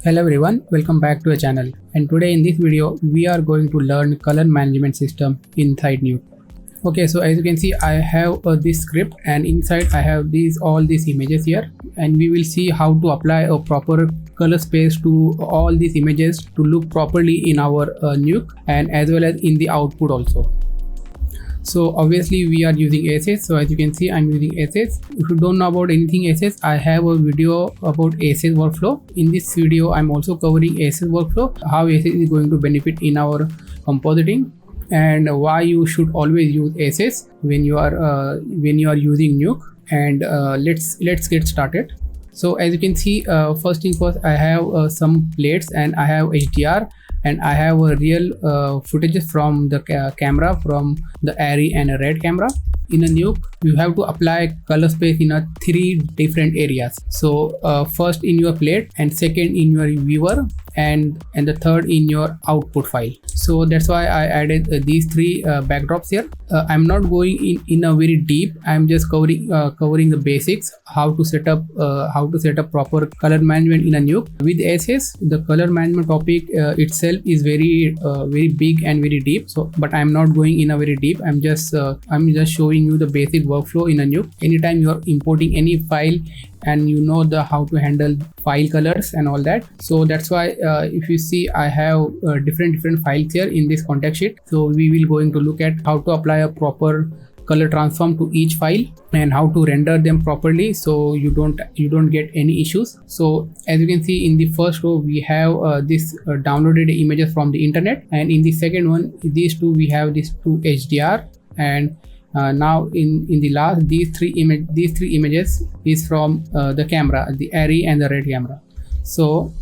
Hello everyone, welcome back to our channel, and today in this video we are going to learn color management system inside Nuke. Okay, so as you can see I have this script, and inside I have all these images here, and we will see how to apply a proper color space to all these images to look properly in our Nuke and as well as in the output also. So obviously we are using ACES, so as you can see I'm using ACES. If you don't know about anything ACES, I have a video about ACES workflow. In this video I'm also covering ACES workflow, how ACES is going to benefit in our compositing, and why you should always use ACES when you are using Nuke. And let's get started. So as you can see, first thing first, I have some plates, and I have HDR, and I have a real footage from the camera, from the ARRI and a red camera. In a Nuke, you have to apply color space in 3 different areas. So first in your plate, and second in your viewer, and the third in your output file. So that's why I added these 3 backdrops here. I'm not going in a very deep. I'm just covering the basics, how to set up proper color management in a Nuke. With ACES, the color management topic itself is very big and very deep. So but I'm not going in a very deep. I'm just showing you the basic workflow in a Nuke. Anytime you are importing any file, and you know how to handle file colors and all that. So that's why if you see, I have different files here in this context sheet. So we will going to look at how to apply a proper color transform to each file and how to render them properly, so you don't get any issues. So as you can see, in the first row we have this downloaded images from the internet, and in the second one, these two, we have these 2 HDR, and now in the last, these three images is from the camera, the ARRI and the red camera. So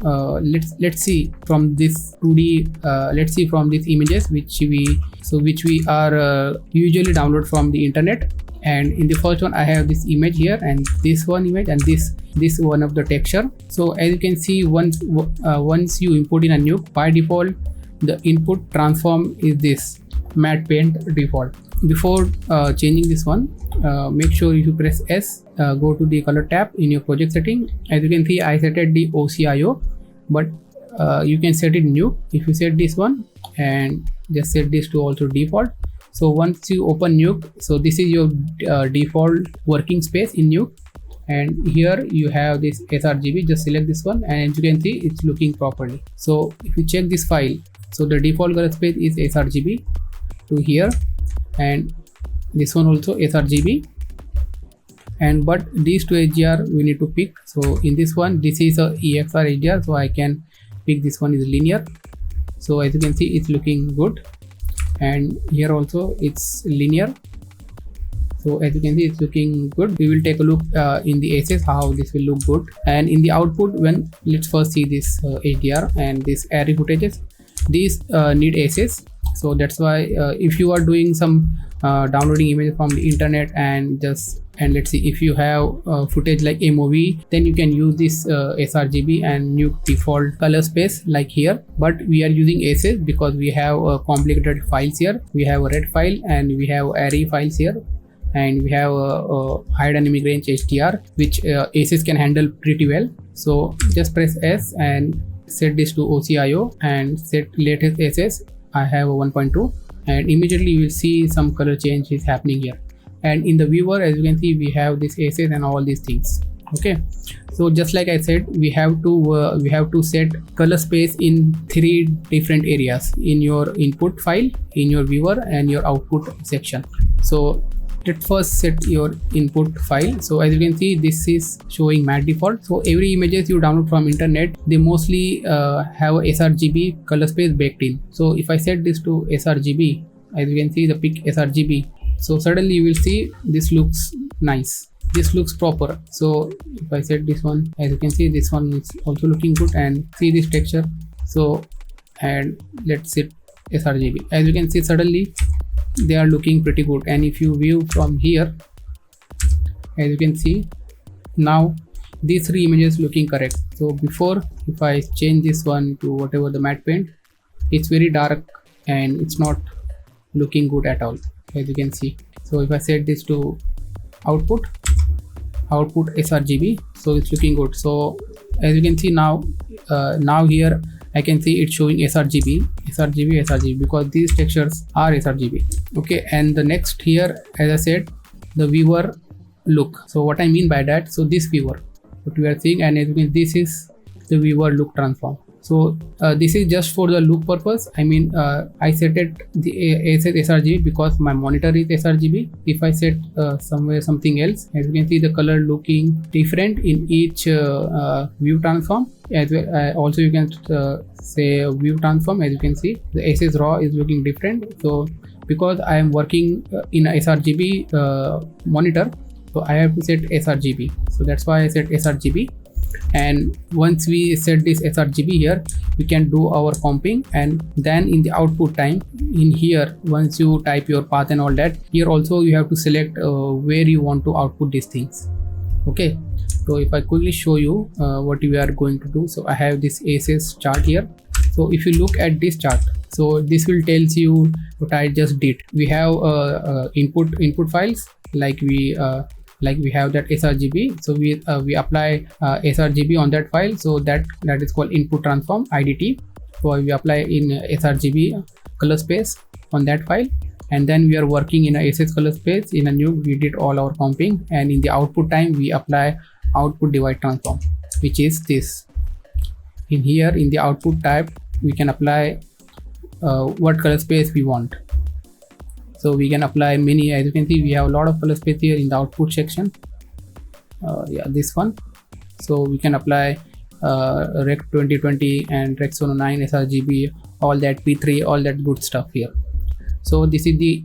let's see from this 2D. Let's see from these images which we are usually download from the internet. And in the first one, I have this image here, and this one image, and this one of the texture. So as you can see, once you import in a Nuke, by default the input transform is this matte paint default. Before changing this one, make sure you press S, go to the color tab in your project setting. As you can see, I set it the OCIO, but you can set it Nuke. If you set this one and just set this to also default. So once you open Nuke, so this is your default working space in Nuke, and here you have this sRGB. Just select this one, and as you can see, it's looking properly. So if you check this file, so the default color space is sRGB to here, and this one also sRGB, and but these 2 HDR we need to pick. So in this one, this is a EXR HDR, so I can pick this one is linear. So as you can see, it's looking good, and here also it's linear. So as you can see, it's looking good. We will take a look in the ACES how this will look good. And in the output, let's first see this HDR and this ARRI footages. These need ACES. So that's why if you are doing some downloading images from the internet, and let's see, if you have footage like MOV, then you can use this sRGB and Nuke default color space like here. But we are using ACES because we have complicated files here. We have a red file, and we have ARRI files here, and we have a high dynamic range HDR, which ACES can handle pretty well. So just press S and set this to OCIO and set latest ACES. I have a 1.2, and immediately you will see some color change is happening here. And in the viewer, as you can see, we have this ACES and all these things. Okay, so just like I said, we have to set color space in 3 different areas: in your input file, in your viewer, and your output section. So let's first set your input file. So as you can see, this is showing matte default. So every images you download from internet, they mostly have a sRGB color space baked in. So if I set this to sRGB, as you can see, the pick sRGB, so suddenly you will see this looks nice, this looks proper. So if I set this one, as you can see, this one is also looking good, and see this texture. So and let's set sRGB. As you can see, suddenly they are looking pretty good. And if you view from here, as you can see, now these 3 images looking correct. So before, if I change this one to whatever the matte paint, it's very dark and it's not looking good at all, as you can see. So if I set this to output, output sRGB, so it's looking good. So as you can see now, now here I can see it's showing sRGB because these textures are sRGB. Okay, and the next here, as I said, the viewer look. So what I mean by that, so this viewer, what we are seeing, and as you can, this is the viewer look transform. So this is just for the look purpose. I mean, I set it the ACES sRGB because my monitor is sRGB. If I set somewhere something else, as you can see, the color looking different in each view transform. As well, also you can say view transform. As you can see, the ACES raw is looking different. So because I am working in a sRGB monitor, so I have to set sRGB. So that's why I set sRGB. And once we set this sRGB here, we can do our comping, and then in the output time, in here, once you type your path and all that, here also you have to select where you want to output these things. Okay, so if I quickly show you what we are going to do. So I have this ACES chart here. So if you look at this chart, so this will tells you what I just did. We have input files, like we have that sRGB. So we apply sRGB on that file. So that is called input transform IDT. So we apply in sRGB color space on that file, and then we are working in a ACES color space. In a Nuke, we did all our comping, and in the output time we apply output divide transform, which is this. In here, in the output type, we can apply what color space we want. So we can apply many. As you can see, we have a lot of color space here in the output section. Yeah, this one. So we can apply Rec 2020 and Rec 9 sRGB, all that P3, all that good stuff here. So this is the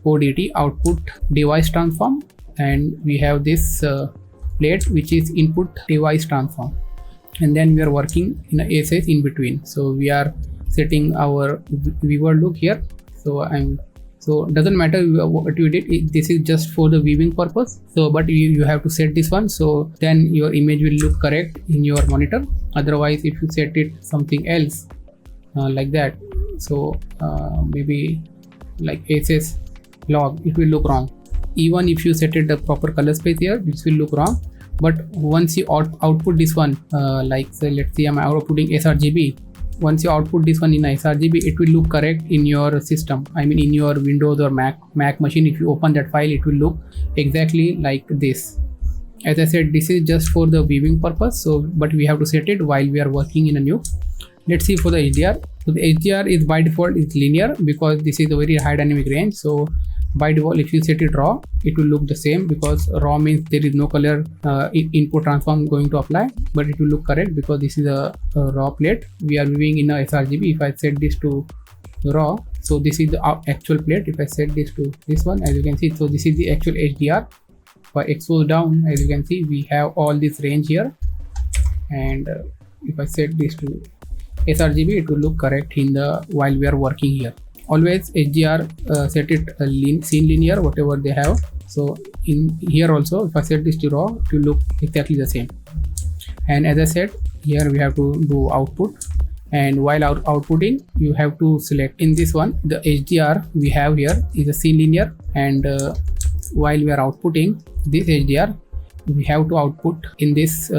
ODT, output device transform, and we have this plate which is input device transform, and then we are working in a ACES in between. So we are setting our viewer look here. So doesn't matter what you did, this is just for the viewing purpose. So but you have to set this one, so then your image will look correct in your monitor. Otherwise, if you set it something else like that, so maybe like ACES log, it will look wrong. Even if you set it the proper color space here, this will look wrong. But once you output this one, like so let's see, I'm outputting sRGB. Once you output this one in sRGB, it will look correct in your system. I mean, in your Windows or Mac machine, if you open that file, it will look exactly like this. As I said, this is just for the viewing purpose. So, but we have to set it while we are working in a Nuke. Let's see for the HDR. So the HDR is by default is linear because this is a very high dynamic range. So by default, if you set it raw, it will look the same, because raw means there is no color input transform going to apply, but it will look correct because this is a raw plate. We are viewing in a sRGB. If I set this to raw, so this is the actual plate. If I set this to this one, as you can see, so this is the actual HDR. If I expose down, as you can see, we have all this range here, and if I set this to sRGB, it will look correct in the while we are working here. Always HDR set it scene linear, whatever they have. So in here also, if I set this to raw, it will look exactly the same. And as I said, here we have to do output, and while outputting, you have to select in this one the HDR we have here is a scene linear, and while we are outputting this HDR, we have to output in this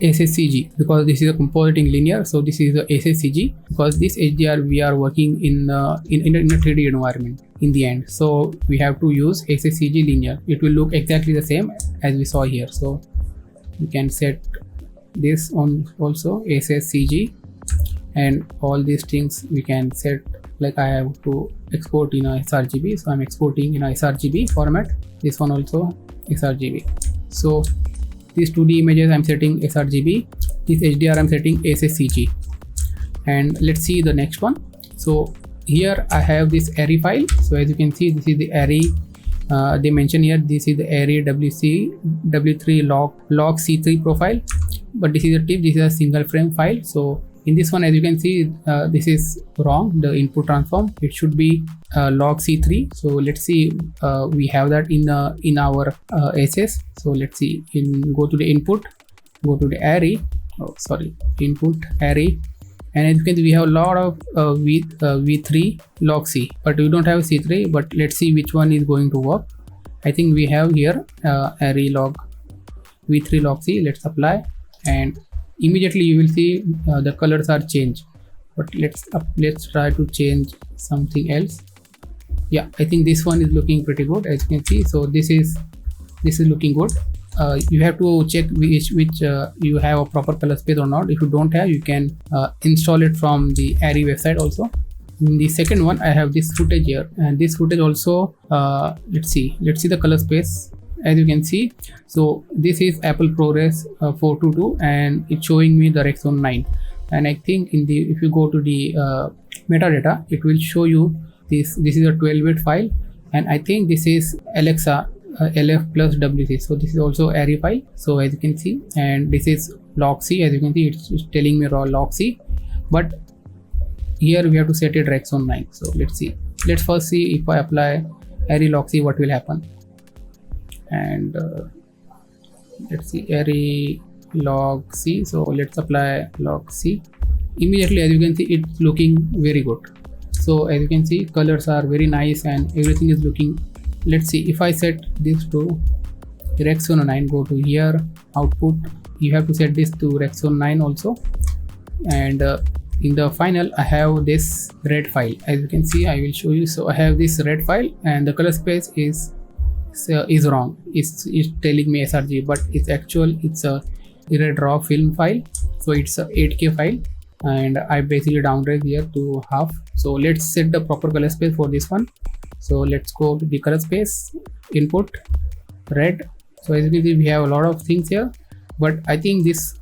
ACES CG, because this is a compositing linear. So this is the ACES CG, because this HDR we are working in a 3D environment in the end. So we have to use ACES CG linear. It will look exactly the same as we saw here. So we can set this on also ACES CG, and all these things we can set. Like I have to export in a sRGB, so I'm exporting in a sRGB format. This one also sRGB. So these 2D images I'm setting sRGB, this HDR I'm setting ACES CG. And let's see the next one. So here I have this array file. So as you can see, this is the array. They mention here, this is the array W3 log C3 profile, but this is a tip, this is a single frame file. So in this one, as you can see, this is wrong, the input transform, it should be log C3. So let's see, we have that in our ACES. So let's see, go to the input, go to the array, input array, and as you can see, we have a lot of V3 log C, but we don't have C3. But let's see which one is going to work. I think we have here array log v3 log c. Let's apply, and immediately you will see the colors are changed. But let's try to change something else. Yeah, I think this one is looking pretty good, as you can see. So this is looking good. You have to check which you have a proper color space or not. If you don't have, you can install it from the ARRI website also. In the second one, I have this footage here, and this footage also, let's see the color space. As you can see, so this is Apple ProRes 422, and it's showing me the Rexon 9. And I think if you go to the metadata, it will show you this is a 12-bit file, and I think this is Alexa LF plus WC. So this is also ARRI file. So as you can see, and this is log C. As you can see, it's telling me raw log C, but here we have to set it Rexon 9. So let's first see if I apply ARRI log C, what will happen. And let's see ARRI log C. So let's apply log C. Immediately, as you can see, it's looking very good. So as you can see, colors are very nice and everything is looking. Let's see if I set this to Rexon 9, go to here, output. You have to set this to Rexon 9 also. And in the final, I have this red file. As you can see, I will show you. So I have this red file, and the color space is wrong. It's telling me sRGB, but it's a red raw film file. So it's a 8K file, and I basically downgrade here to half. So let's set the proper color space for this one. So let's go to the color space, input, red. So as you can see, we have a lot of things here, but I think this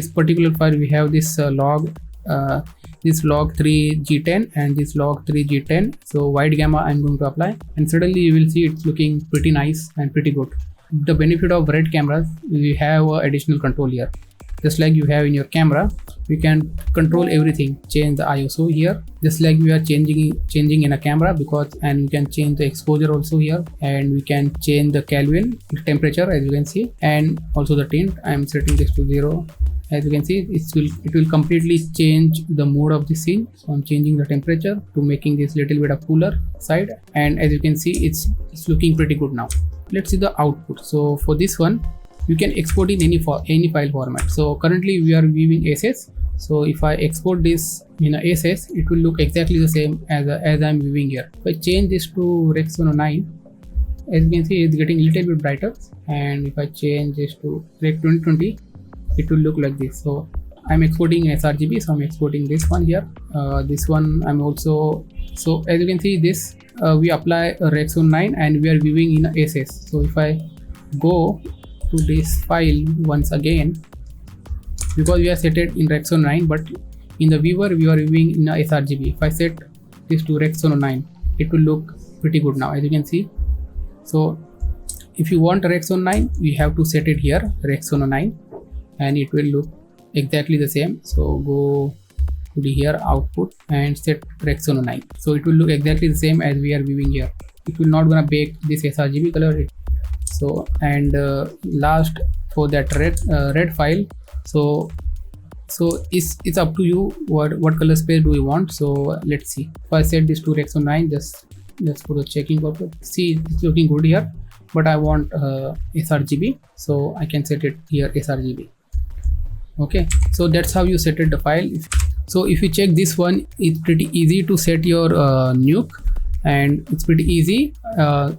particular file, we have this log 3G10 and this log 3G10. So wide gamma I'm going to apply, and suddenly you will see it's looking pretty nice and pretty good. The benefit of red cameras, we have additional control here. Just like you have in your camera, we can control everything, change the ISO here, just like we are changing in a camera, and we can change the exposure also here, and we can change the Kelvin temperature, as you can see, and also the tint. I am setting this to 0. As you can see, it will completely change the mode of the scene. So I'm changing the temperature to making this little bit of cooler side, and as you can see, it's looking pretty good now. Let's see the output. So for this one, you can export in any file format. So currently we are viewing ACES. So if I export this in ACES, it will look exactly the same as I'm viewing here. If I change this to Rexon 9, as you can see, it's getting a little bit brighter. And if I change this to Rec 2020, it will look like this. So I'm exporting sRGB, so I'm exporting this one here. This one I'm also. So as you can see, this we apply a Rexon 9 and we are viewing in ACES. So if I go to this file once again, because we are set it in Rexon 9, but in the viewer we are viewing in sRGB. If I set this to Rexon 9, it will look pretty good now, as you can see. So if you want Rexon 9, we have to set it here, Rexon 9, and it will look exactly the same. So go to the here output and set Rexon 9. So it will look exactly the same as we are viewing here. It will not gonna bake this sRGB color. So and last for that red file, so it's up to you what color space do you want. So let's see. If I set this to Rexon 9, just for the checking purpose, see it's looking good here, but I want sRGB, so I can set it here sRGB. Okay, so that's how you set it the file. So if you check this one, it's pretty easy to set your Nuke, and it's pretty easy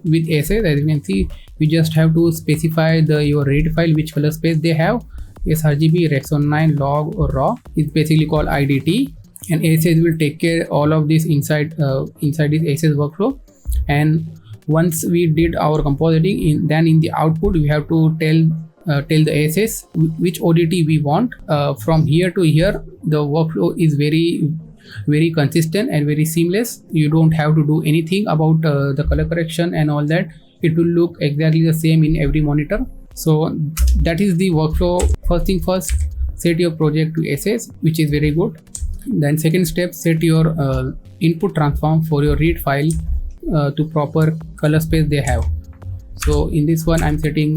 with ACES. As you can see, you just have to specify your read file, which color space they have, sRGB, Rexon 9, log or raw. It's basically called IDT, and ACES will take care all of this inside this ACES workflow. And once we did our compositing, then in the output we have to tell the ACES which ODT we want. From here to here, the workflow is very consistent and very seamless. You don't have to do anything about the color correction and all that. It will look exactly the same in every monitor. So that is the workflow. First thing first, set your project to ACES, which is very good. Then second step, set your input transform for your read file to proper color space they have. So in this one I'm setting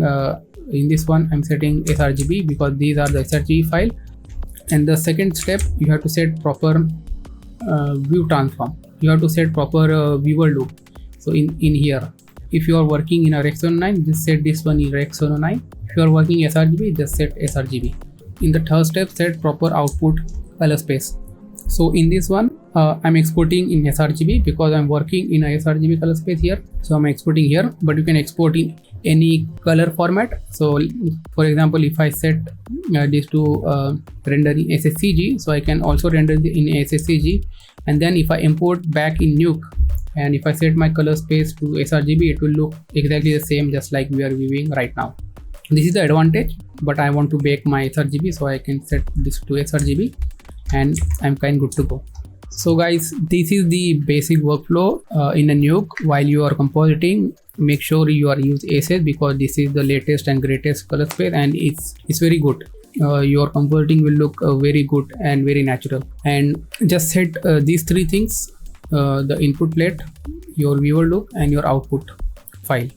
sRGB, because these are the sRGB file. And the second step, you have to set proper view transform. You have to set proper viewer loop. So in here, if you are working in a Rex 109, just set this one in Rex 109. If you are working sRGB, just set sRGB. In the third step, set proper output color space. So in this one, I'm exporting in sRGB because I'm working in a sRGB color space here. So I'm exporting here, but you can export in any color format. So for example, if I set this to render in SSCG, so I can also render in SSCG. And then if I import back in Nuke, and if I set my color space to sRGB, it will look exactly the same, just like we are viewing right now. This is the advantage, but I want to bake my sRGB, so I can set this to sRGB and I'm kind of good to go. So guys, this is the basic workflow in a Nuke. While you are compositing, make sure you are use ACES because this is the latest and greatest color space, and it's very good. Your compositing will look very good and very natural. And just set these three things: the input plate, your viewer look, and your output file.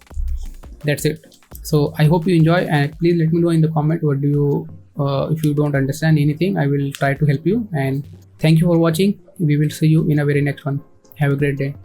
That's it. So I hope you enjoy, and please let me know in the comment what do you if you don't understand anything. I will try to help you, and thank you for watching. We will see you in a very next one. Have a great day.